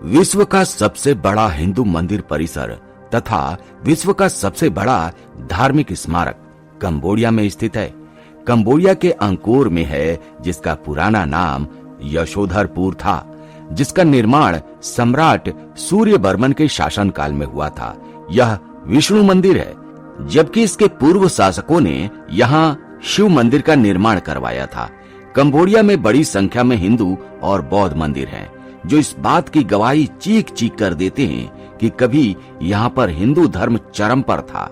विश्व का सबसे बड़ा हिंदू मंदिर परिसर तथा विश्व का सबसे बड़ा धार्मिक स्मारक कंबोडिया में स्थित है। कंबोडिया के अंकोर में है, जिसका पुराना नाम यशोधरपुर था, जिसका निर्माण सम्राट सूर्यवर्मन के शासनकाल में हुआ था। यह विष्णु मंदिर है, जबकि इसके पूर्व शासकों ने यहाँ शिव मंदिर का निर्माण करवाया था। कंबोडिया में बड़ी संख्या में हिंदू और बौद्ध मंदिर हैं, जो इस बात की गवाही चीख चीख कर देते हैं कि कभी यहाँ पर हिंदू धर्म चरम पर था।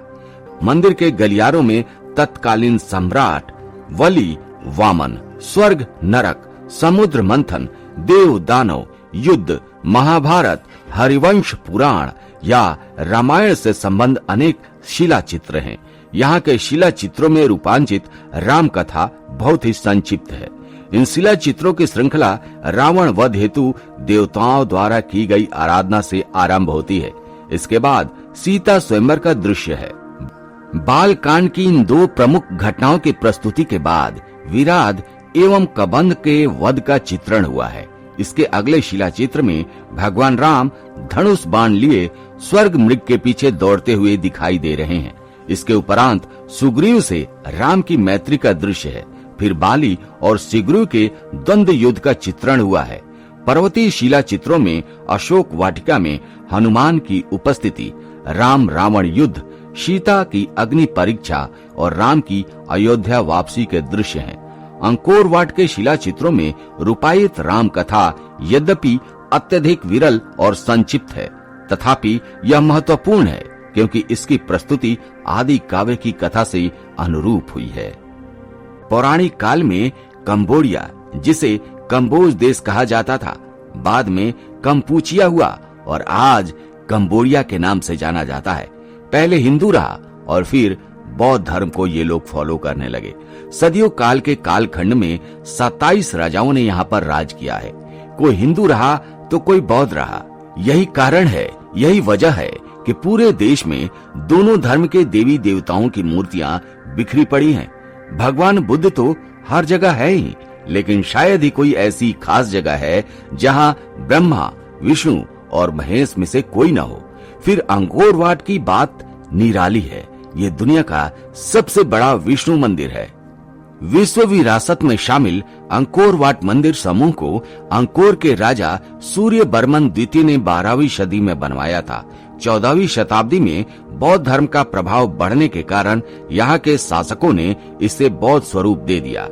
मंदिर के गलियारों में तत्कालीन सम्राट वली वामन, स्वर्ग नरक, समुद्र मंथन, देव दानव, युद्ध, महाभारत, हरिवंश पुराण या रामायण से संबंध अनेक शिला चित्र हैं। यहाँ के शिला चित्रों में रूपांचित राम कथा बहुत ही संक्षिप्त है। इन शिला चित्रों की श्रृंखला रावण वध हेतु देवताओं द्वारा की गई आराधना से आरंभ होती है। इसके बाद सीता स्वयंवर का दृश्य है। बाल कांड की इन दो प्रमुख घटनाओं की प्रस्तुति के बाद विराध एवं कबंध के वध का चित्रण हुआ है। इसके अगले शिला चित्र में भगवान राम धनुष बाण लिए स्वर्ग मृग के पीछे दौड़ते हुए दिखाई दे रहे हैं। इसके उपरांत सुग्रीव से राम की मैत्री का दृश्य है। फिर बाली और सुग्रीव के द्वंद्व युद्ध का चित्रण हुआ है। पर्वतीय शिला चित्रों में अशोक वाटिका में हनुमान की उपस्थिति, राम रावण युद्ध, सीता की अग्नि परीक्षा और राम की अयोध्या वापसी के दृश्य हैं। अंकोर वाट के शिला चित्रों में रूपायित राम कथा यद्यपि अत्यधिक विरल और संक्षिप्त है, तथापि यह महत्वपूर्ण है क्योंकि इसकी प्रस्तुति आदि काव्य की कथा से अनुरूप हुई है। पौराणिक काल में कंबोडिया, जिसे कंबोज देश कहा जाता था, बाद में कंपूचिया हुआ और आज कंबोडिया के नाम से जाना जाता है। पहले हिंदू रहा और फिर बौद्ध धर्म को ये लोग फॉलो करने लगे। सदियों काल के कालखंड में 27 राजाओं ने यहाँ पर राज किया है। कोई हिंदू रहा तो कोई बौद्ध रहा। यही कारण है, यही वजह है कि पूरे देश में दोनों धर्म के देवी देवताओं की मूर्तियां बिखरी पड़ी हैं। भगवान बुद्ध तो हर जगह है ही, लेकिन शायद ही कोई ऐसी खास जगह है जहां ब्रह्मा, विष्णु और महेश में से कोई न हो। फिर अंकोर वाट की बात निराली है। ये दुनिया का सबसे बड़ा विष्णु मंदिर है। विश्व विरासत में शामिल अंकोर वाट मंदिर समूह को अंकोर के राजा सूर्यवर्मन द्वितीय ने 12वीं सदी में बनवाया था। 14वीं शताब्दी में बौद्ध धर्म का प्रभाव बढ़ने के कारण यहाँ के शासकों ने इसे बौद्ध स्वरूप दे दिया।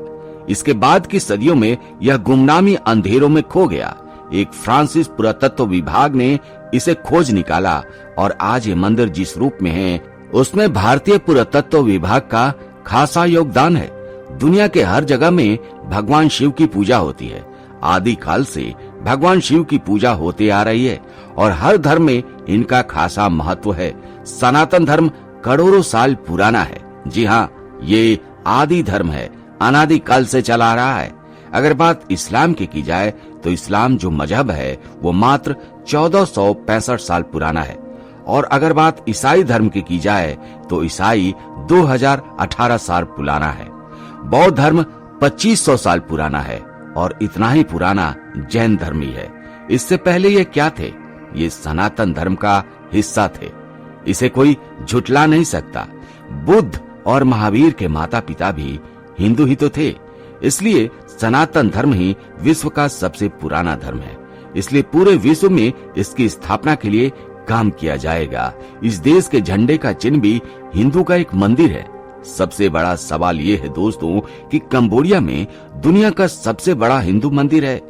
इसके बाद की सदियों में यह गुमनामी अंधेरों में खो गया। एक फ्रांसीसी पुरातत्व विभाग ने इसे खोज निकाला और आज ये मंदिर जिस रूप में है, उसमें भारतीय पुरातत्व विभाग का खासा योगदान है। दुनिया के हर जगह में भगवान शिव की पूजा होती है। आदि काल से भगवान शिव की पूजा होते आ रही है और हर धर्म में इनका खासा महत्व है। सनातन धर्म करोड़ों साल पुराना है। जी हाँ, ये आदि धर्म है, अनादि काल से चला आ रहा है। अगर बात इस्लाम की जाए तो इस्लाम जो मजहब है वो मात्र 1465 साल पुराना है। और अगर बात ईसाई धर्म की जाए तो ईसाई 2018 साल पुराना है। बौद्ध धर्म 2500 साल पुराना है और इतना ही पुराना जैन धर्म ही है। इससे पहले ये क्या थे? ये सनातन धर्म का हिस्सा थे। इसे कोई झुटला नहीं सकता। बुद्ध और महावीर के माता पिता भी हिंदू ही तो थे। इसलिए सनातन धर्म ही विश्व का सबसे पुराना धर्म है। इसलिए पूरे विश्व में इसकी स्थापना के लिए काम किया जाएगा। इस देश के झंडे का चिन्ह भी हिंदू का एक मंदिर है। सबसे बड़ा सवाल ये है दोस्तों कि कंबोडिया में दुनिया का सबसे बड़ा हिंदू मंदिर है,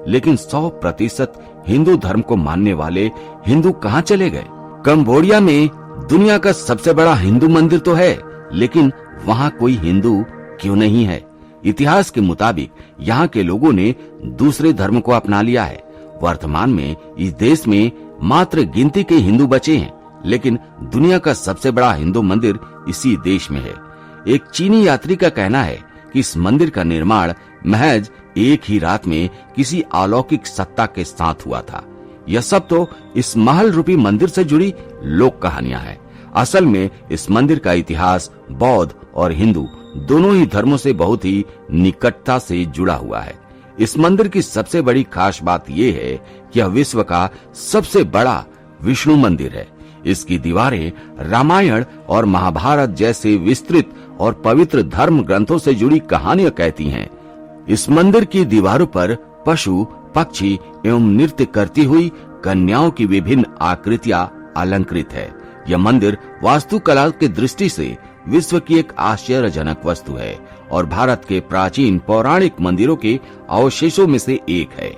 लेकिन 100% हिंदू धर्म को मानने वाले हिंदू कहाँ चले गए? कंबोडिया में दुनिया का सबसे बड़ा हिंदू मंदिर तो है, लेकिन वहाँ कोई हिंदू क्यों नहीं है? इतिहास के मुताबिक यहाँ के लोगों ने दूसरे धर्म को अपना लिया है। वर्तमान में इस देश में मात्र गिनती के हिंदू बचे हैं, लेकिन दुनिया का सबसे बड़ा हिंदू मंदिर इसी देश में है। एक चीनी यात्री का कहना है कि इस मंदिर का निर्माण महज एक ही रात में किसी अलौकिक सत्ता के साथ हुआ था। यह सब तो इस महल रूपी मंदिर से जुड़ी लोक कहानियां हैं। असल में इस मंदिर का इतिहास बौद्ध और हिंदू दोनों ही धर्मों से बहुत ही निकटता से जुड़ा हुआ है। इस मंदिर की सबसे बड़ी खास बात यह है कि यह विश्व का सबसे बड़ा विष्णु मंदिर है। इसकी दीवारें रामायण और महाभारत जैसे विस्तृत और पवित्र धर्म ग्रंथों से जुड़ी कहानियां कहती हैं। इस मंदिर की दीवारों पर पशु, पक्षी एवं नृत्य करती हुई कन्याओं की विभिन्न आकृतियां अलंकृत है। यह मंदिर वास्तुकला की दृष्टि से विश्व की एक आश्चर्यजनक वस्तु है और भारत के प्राचीन पौराणिक मंदिरों के अवशेषों में से एक है।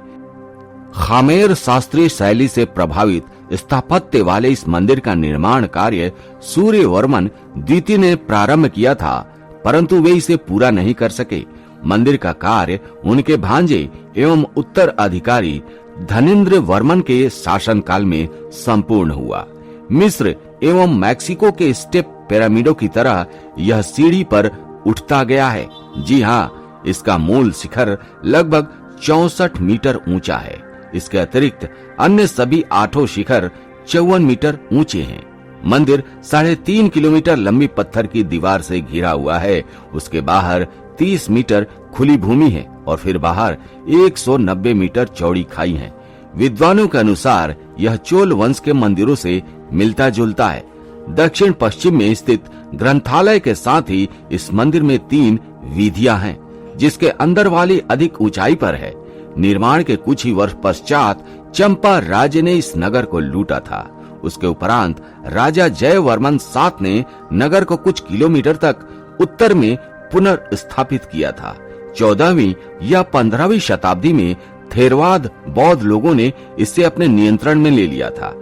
खामेर शास्त्रीय शैली से प्रभावित स्थापत्य वाले इस मंदिर का निर्माण कार्य सूर्यवर्मन द्वितीय ने प्रारंभ किया था, परंतु वे इसे पूरा नहीं कर सके। मंदिर का कार्य उनके भांजे एवं उत्तराधिकारी धनेंद्र वर्मन के शासनकाल में संपूर्ण हुआ। मिस्र एवं मैक्सिको के स्टेप पिरामिडों की तरह यह सीढ़ी पर उठता गया है। जी हाँ, इसका मूल शिखर लगभग 64 मीटर ऊंचा है। इसके अतिरिक्त अन्य सभी 8 शिखर 54 मीटर ऊंचे हैं। मंदिर 3.5 किलोमीटर लंबी पत्थर की दीवार से घिरा हुआ है। उसके बाहर 30 मीटर खुली भूमि है और फिर बाहर 190 मीटर चौड़ी खाई है। विद्वानों के अनुसार यह चोल वंश के मंदिरों से मिलता जुलता है। दक्षिण पश्चिम में स्थित ग्रंथालय के साथ ही इस मंदिर में 3 वीथियां हैं, जिसके अंदर वाली अधिक ऊंचाई पर है। निर्माण के कुछ ही वर्ष पश्चात चंपा राज्य ने इस नगर को लूटा था। उसके उपरांत राजा जयवर्मन 7 ने नगर को कुछ किलोमीटर तक उत्तर में पुनर्स्थापित किया था। 14वीं या 15वीं शताब्दी में थेरवाद बौद्ध लोगों ने इसे अपने नियंत्रण में ले लिया था।